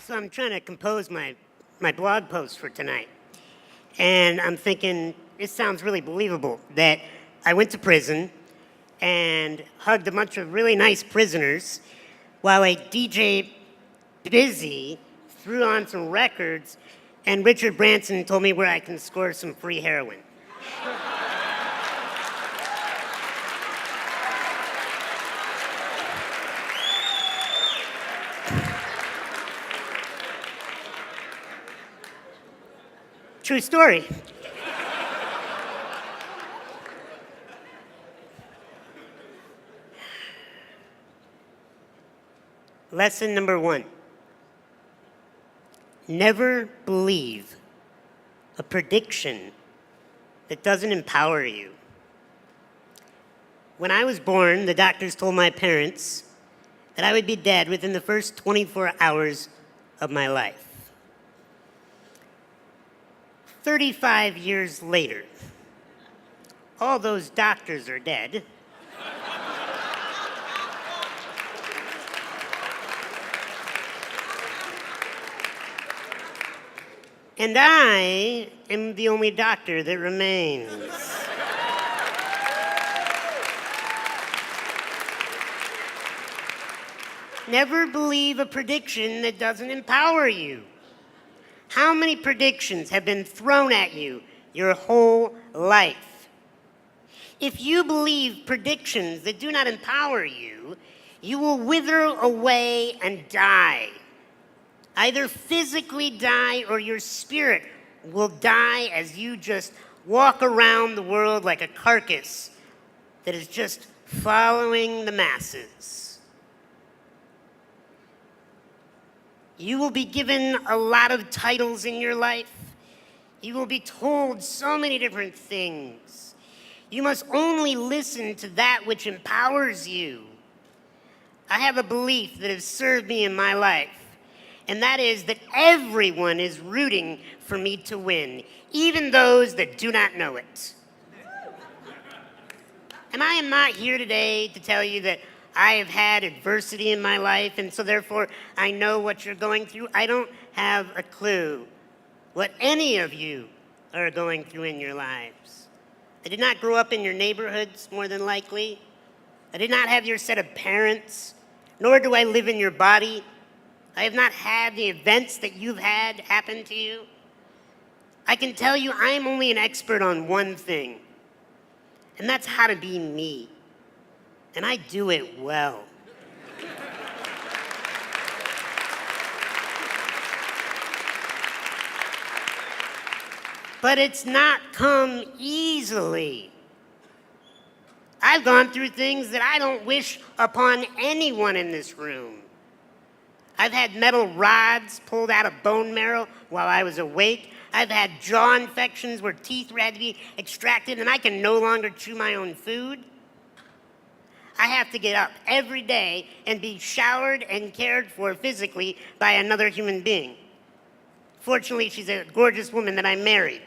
So I'm trying to compose my blog post for tonight. And I'm thinking, it sounds really believable that I went to prison and hugged a bunch of really nice prisoners while a DJ Busy threw on some records and Richard Branson told me where I can score some free heroin. True story. Lesson number 1. Never believe a prediction that doesn't empower you. When I was born, the doctors told my parents that I would be dead within the first 24 hours of my life. 35 years later, all those doctors are dead. And I am the only doctor that remains. Never believe a prediction that doesn't empower you. How many predictions have been thrown at you your whole life? If you believe predictions that do not empower you, you will wither away and die. Either physically die or your spirit will die as you just walk around the world like a carcass that is just following the masses. You will be given a lot of titles in your life. You will be told so many different things. You must only listen to that which empowers you. I have a belief that has served me in my life, and that is that everyone is rooting for me to win, even those that do not know it. And I am not here today to tell you that I have had adversity in my life, and so therefore I know what you're going through. I don't have a clue what any of you are going through in your lives. I did not grow up in your neighborhoods, more than likely. I did not have your set of parents, nor do I live in your body. I have not had the events that you've had happen to you. I can tell you I am only an expert on one thing, and that's how to be me. And I do it well. But it's not come easily. I've gone through things that I don't wish upon anyone in this room. I've had metal rods pulled out of bone marrow while I was awake. I've had jaw infections where teeth had to be extracted and I can no longer chew my own food. I have to get up every day and be showered and cared for physically by another human being. Fortunately, she's a gorgeous woman that I married.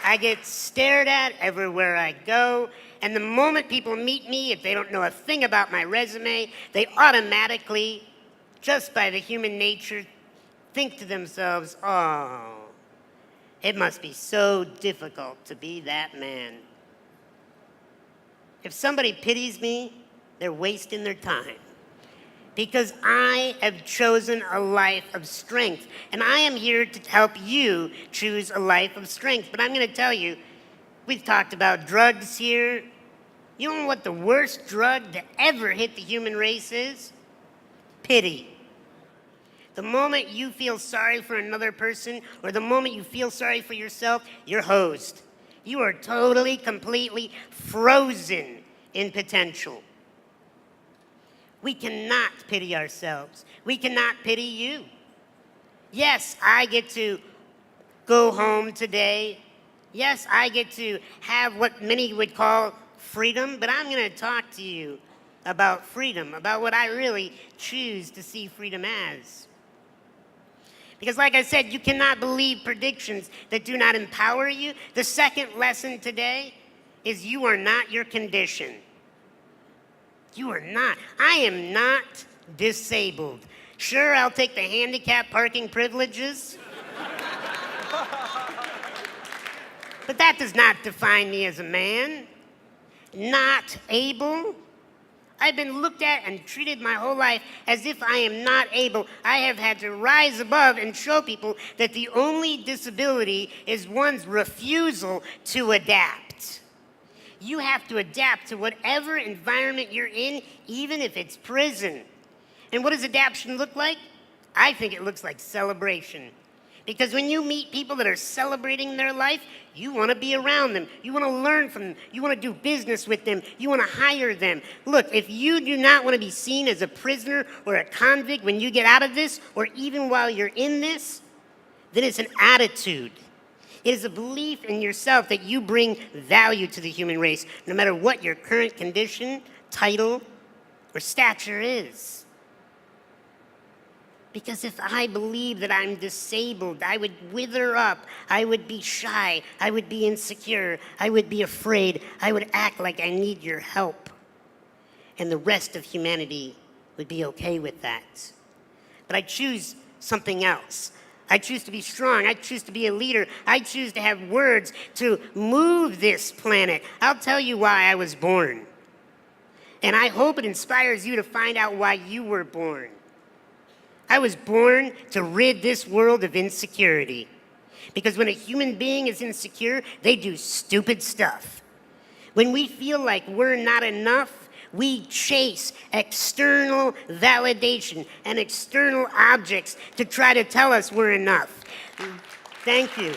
I get stared at everywhere I go, and the moment people meet me, if they don't know a thing about my resume, they automatically, just by the human nature, think to themselves, oh, it must be so difficult to be that man. If somebody pities me, they're wasting their time. Because I have chosen a life of strength. And I am here to help you choose a life of strength. But I'm going to tell you, we've talked about drugs here. You know what the worst drug to ever hit the human race is? Pity. The moment you feel sorry for another person, or the moment you feel sorry for yourself, you're hosed. You are totally, completely frozen in potential. We cannot pity ourselves. We cannot pity you. Yes, I get to go home today. Yes, I get to have what many would call freedom, but I'm going to talk to you about freedom, about what I really choose to see freedom as. Because like I said, you cannot believe predictions that do not empower you. The second lesson today is you are not your condition. You are not. I am not disabled. Sure, I'll take the handicap parking privileges. But that does not define me as a man. Not able. I've been looked at and treated my whole life as if I am not able. I have had to rise above and show people that the only disability is one's refusal to adapt. You have to adapt to whatever environment you're in, even if it's prison. And what does adaptation look like? I think it looks like celebration. Because when you meet people that are celebrating their life, you want to be around them. You want to learn from them. You want to do business with them. You want to hire them. Look, if you do not want to be seen as a prisoner or a convict when you get out of this, or even while you're in this, then it's an attitude. It is a belief in yourself that you bring value to the human race, no matter what your current condition, title, or stature is. Because if I believe that I'm disabled, I would wither up, I would be shy, I would be insecure, I would be afraid, I would act like I need your help. And the rest of humanity would be okay with that. But I choose something else. I choose to be strong. I choose to be a leader. I choose to have words to move this planet. I'll tell you why I was born. And I hope it inspires you to find out why you were born. I was born to rid this world of insecurity. Because when a human being is insecure, they do stupid stuff. When we feel like we're not enough, we chase external validation and external objects to try to tell us we're enough. Thank you.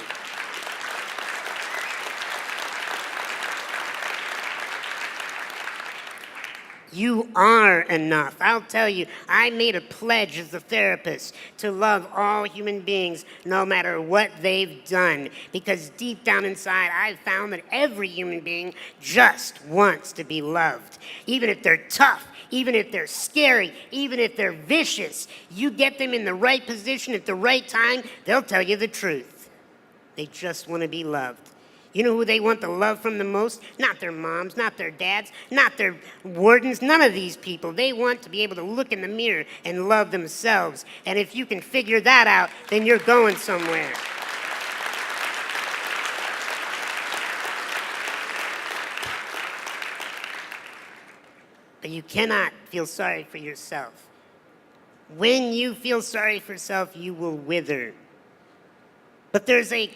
You are enough. I'll tell you, I made a pledge as a therapist to love all human beings no matter what they've done. Because deep down inside, I've found that every human being just wants to be loved. Even if they're tough, even if they're scary, even if they're vicious, you get them in the right position at the right time, they'll tell you the truth. They just want to be loved. You know who they want the love from the most? Not their moms, not their dads, not their wardens, none of these people. They want to be able to look in the mirror and love themselves. And if you can figure that out, then you're going somewhere. But you cannot feel sorry for yourself. When you feel sorry for yourself, you will wither. But there's a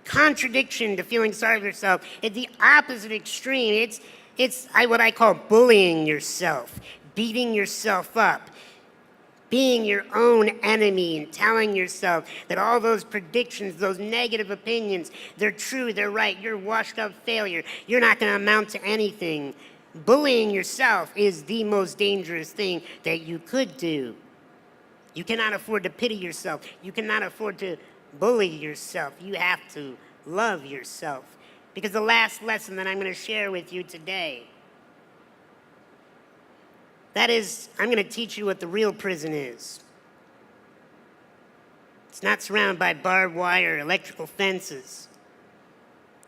contradiction to feeling sorry for yourself. At the opposite extreme, it's what I call bullying yourself, beating yourself up, being your own enemy and telling yourself that all those predictions, those negative opinions, they're true, they're right, you're washed up failure, you're not going to amount to anything. Bullying yourself is the most dangerous thing that you could do. You cannot afford to pity yourself. You cannot afford to bully yourself. You have to love yourself. Because the last lesson that I'm going to share with you today, that is, I'm going to teach you what the real prison is. It's not surrounded by barbed wire, electrical fences.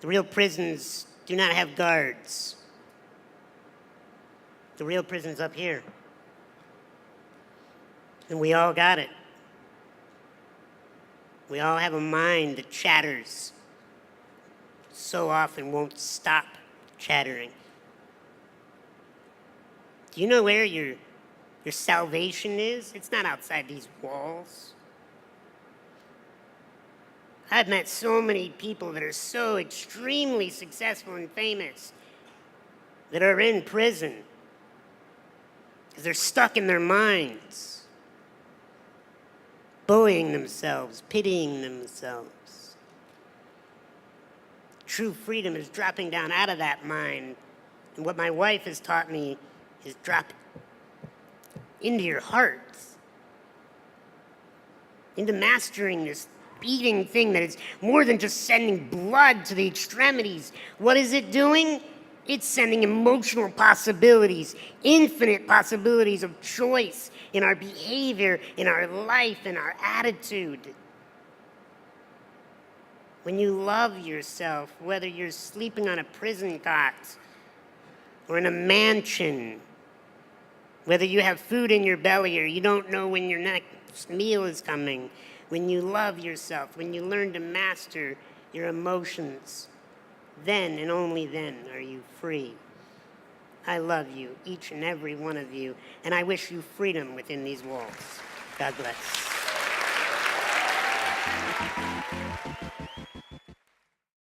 The real prisons do not have guards. The real prison's up here. And we all got it. We all have a mind that chatters. So often won't stop chattering. Do you know where your salvation is? It's not outside these walls. I've met so many people that are so extremely successful and famous that are in prison because they're stuck in their minds, bullying themselves, pitying themselves. True freedom is dropping down out of that mind. And what my wife has taught me is drop into your heart, into mastering this beating thing that is more than just sending blood to the extremities. What is it doing? It's sending emotional possibilities, infinite possibilities of choice in our behavior, in our life, in our attitude. When you love yourself, whether you're sleeping on a prison cot or in a mansion Whether you have food in your belly or you don't know when your next meal is coming, when you love yourself, when you learn to master your emotions, then and only then are you free. I love you, each and every one of you, and I wish you freedom within these walls. God bless.